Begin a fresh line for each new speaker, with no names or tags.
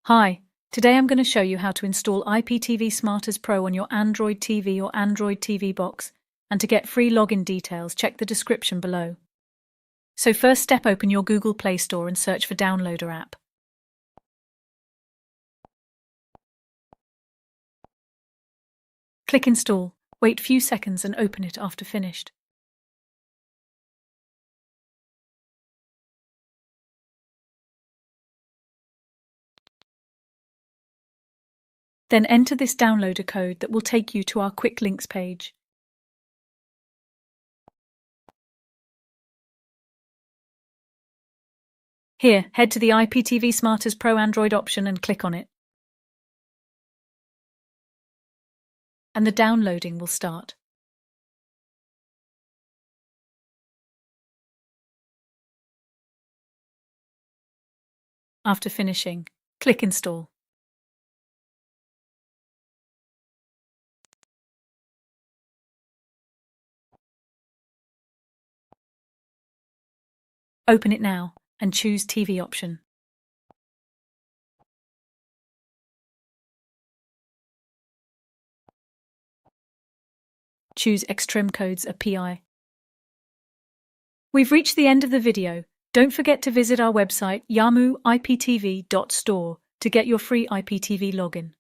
Hi, today I'm going to show you how to install IPTV Smarters Pro on your Android TV or Android TV box, and to get free login details, check the description below. So first step, open your Google Play Store and search for Downloader app. Click Install, wait few seconds and open it after finished. Then enter this downloader code that will take you to our quick links page. Here, head to the IPTV Smarters Pro Android option and click on it. And the downloading will start. After finishing, click Install. Open it now and choose TV option. Choose Extreme Codes API. We've reached the end of the video. Don't forget to visit our website yamuiptv.store to get your free IPTV login.